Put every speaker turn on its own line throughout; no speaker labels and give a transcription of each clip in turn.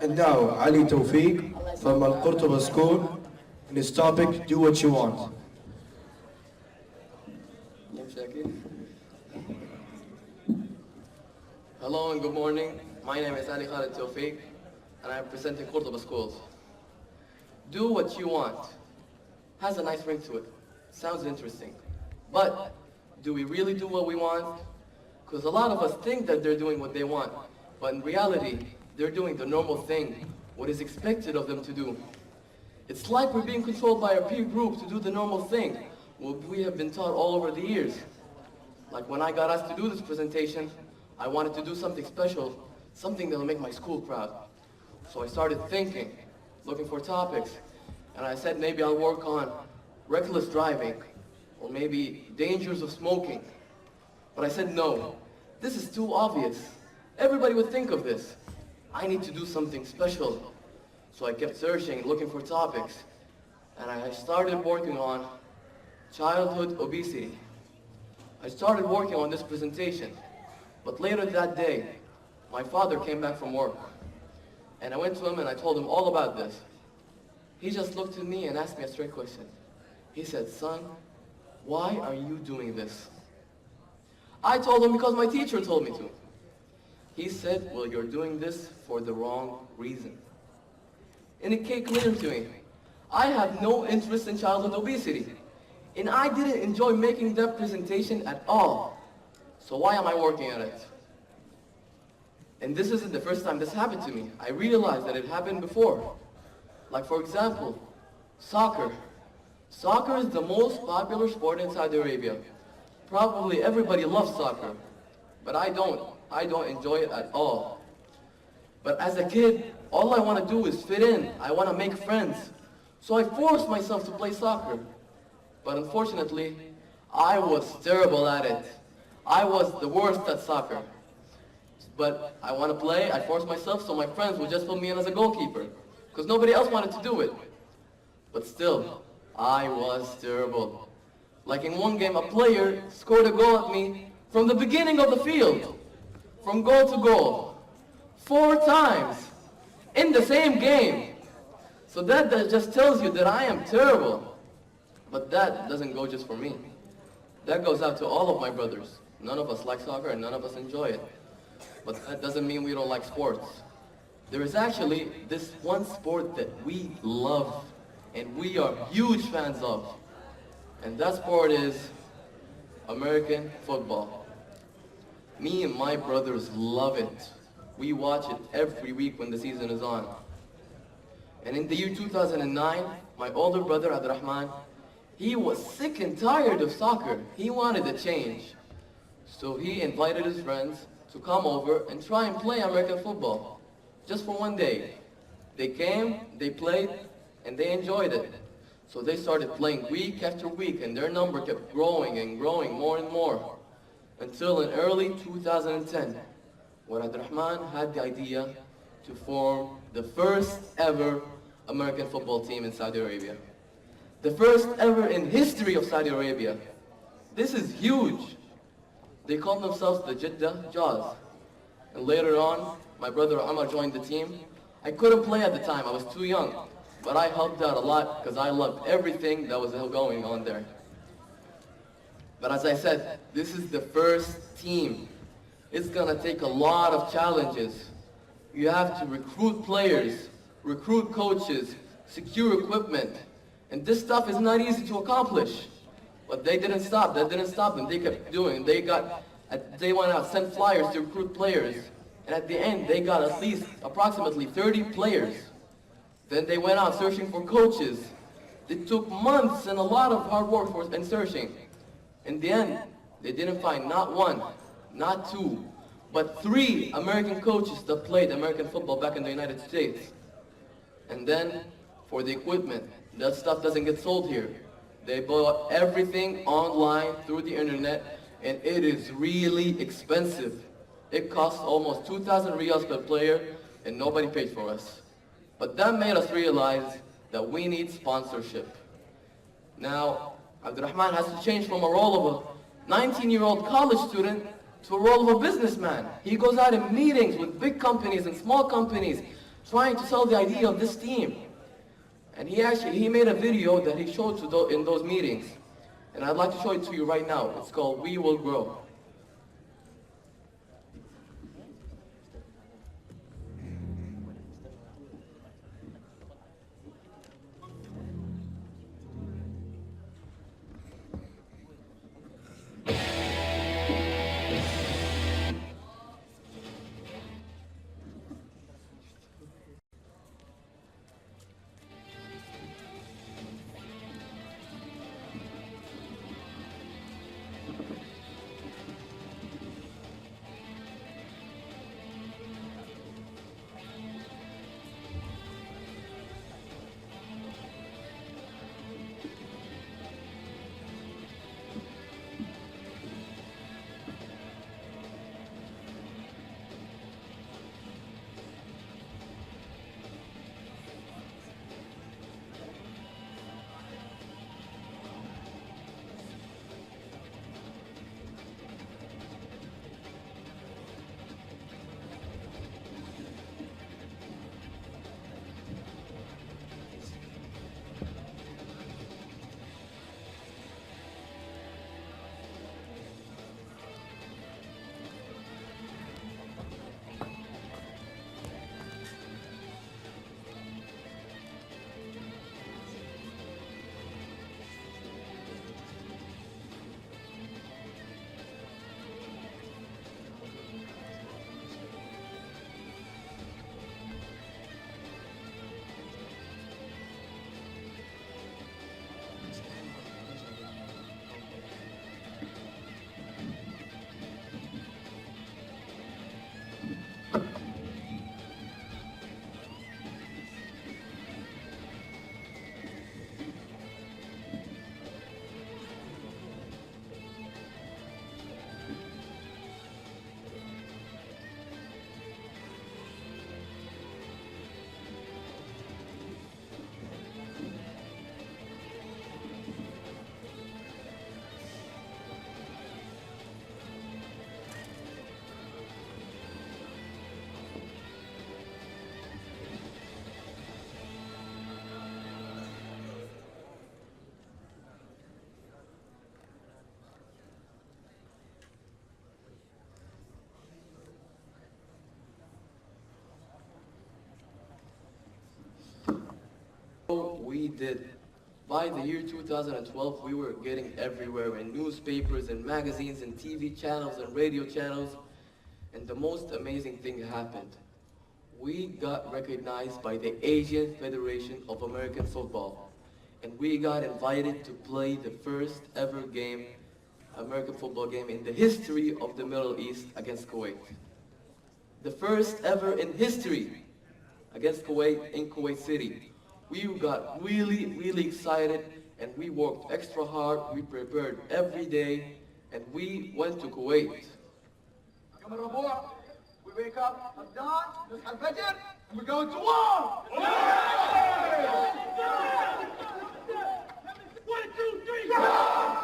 And now, Ali Tawfeeq from Al Qurtuba School, and his topic, Do What You Want.
Hello and good morning. My name is Ali Khalid Tawfeeq, and I'm presenting Qurtuba Schools. Do what you want. Has a nice ring to it. Sounds interesting. But do we really do what we want? Because a lot of us think that they're doing what they want, but in reality, they're doing the normal thing, what is expected of them to do. It's like we're being controlled by our peer group to do the normal thing, what we have been taught all over the years. Like when I got asked to do this presentation, I wanted to do something special, something that'll make my school proud. So I started thinking, looking for topics, and I said maybe I'll work on reckless driving, or maybe dangers of smoking. But I said no, this is too obvious. Everybody would think of this. I need to do something special. So I kept searching, looking for topics, and I started working on childhood obesity. I started working on this presentation, but later that day, my father came back from work, and I went to him and I told him all about this. He just looked at me and asked me a straight question. He said, "Son, why are you doing this?" I told him because my teacher told me to. He said, "Well, you're doing this for the wrong reason." And it came clear to me. I have no interest in childhood obesity, and I didn't enjoy making that presentation at all. So why am I working on it? And this isn't the first time this happened to me. I realized that it happened before. Like for example, soccer. Soccer is the most popular sport in Saudi Arabia. Probably everybody loves soccer, but I don't. I don't enjoy it at all. But as a kid, all I want to do is fit in. I want to make friends. So I forced myself to play soccer. But unfortunately, I was terrible at it. I was the worst at soccer. But I want to play, I forced myself, so my friends would just put me in as a goalkeeper, because nobody else wanted to do it. But still, I was terrible. Like in one game, a player scored a goal at me from the beginning of the field, from goal to goal, 4 times, in the same game. So that just tells you that I am terrible. But that doesn't go just for me. That goes out to all of my brothers. None of us like soccer and none of us enjoy it. But that doesn't mean we don't like sports. There is actually this one sport that we love and we are huge fans of. And that sport is American football. Me and my brothers love it. We watch it every week when the season is on. And in the year 2009, my older brother Abdurrahman, he was sick and tired of soccer. He wanted a change. So he invited his friends to come over and try and play American football, just for one day. They came, they played, and they enjoyed it. So they started playing week after week, and their number kept growing and growing more and more, until in early 2010, when Abdurrahman had the idea to form the first ever American football team in Saudi Arabia. The first ever in history of Saudi Arabia. This is huge. They called themselves the Jeddah Jaws. And later on, my brother Omar joined the team. I couldn't play at the time, I was too young. But I helped out a lot because I loved everything that was going on there. But as I said, this is the first team. It's gonna take a lot of challenges. You have to recruit players, recruit coaches, secure equipment. And this stuff is not easy to accomplish. But they didn't stop, that didn't stop them. They kept doing, they went out, sent flyers to recruit players. And at the end, they got at least approximately 30 players. Then they went out searching for coaches. It took months and a lot of hard work and searching. In the end, they didn't find not one, not two, but 3 American coaches that played American football back in the United States. And then, for the equipment, that stuff doesn't get sold here. They bought everything online through the internet, and it is really expensive. It costs almost 2,000 riyals per player, and nobody paid for us. But that made us realize that we need sponsorship. Now, Abdurrahman has to change from a role of a 19-year-old college student to a role of a businessman. He goes out in meetings with big companies and small companies, trying to sell the idea of this team. And he made a video that he showed in those meetings. And I'd like to show it to you right now. It's called We Will Grow. We did. By the year 2012, we were getting everywhere in newspapers and magazines and TV channels and radio channels. And the most amazing thing happened. We got recognized by the Asian Federation of American Football. And we got invited to play the first ever game, American football game in the history of the Middle East against Kuwait. The first ever in history against Kuwait in Kuwait City. We got really excited and we worked extra hard. We prepared every day and we went to Kuwait.
We wake up at dawn, نصحى الفجر, and we go to war! 1, 2, 3, go!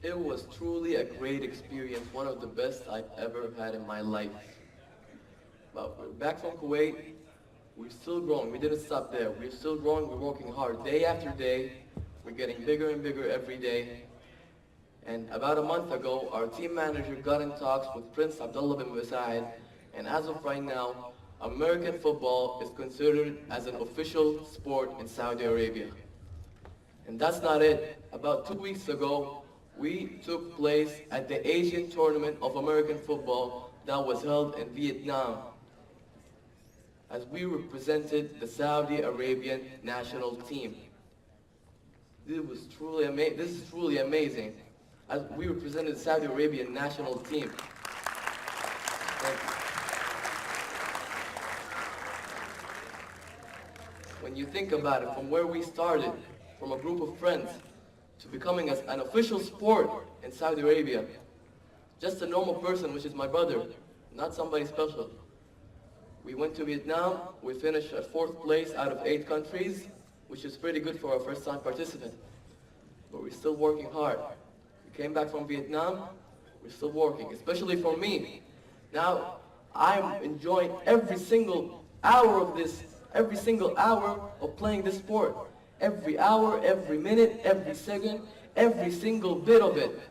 It was truly a great experience, one of the best I've ever had in my life. But we're back from Kuwait, we're still growing, we didn't stop there. We're still growing, we're working hard day after day. We're getting bigger and bigger every day. And about a month ago, our team manager got in talks with Prince Abdullah bin Said, and as of right now, American football is considered as an official sport in Saudi Arabia. And that's not it. About 2 weeks ago, we took place at the Asian Tournament of American Football that was held in Vietnam, as we represented the Saudi Arabian national team. This is truly amazing, as we represented the Saudi Arabian national team. When you think about it, from where we started, from a group of friends, to becoming an official sport in Saudi Arabia, just a normal person, which is my brother, not somebody special. We went to Vietnam, we finished at 4th place out of 8 countries, which is pretty good for a first-time participant. But we're still working hard. We came back from Vietnam, we're still working, especially for me. Now, I'm enjoying every single hour of this, every single hour of playing this sport. Every hour, every minute, every second, every single bit of it.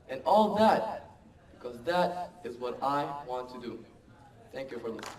And all that, because that is what I want to do. Thank you for listening.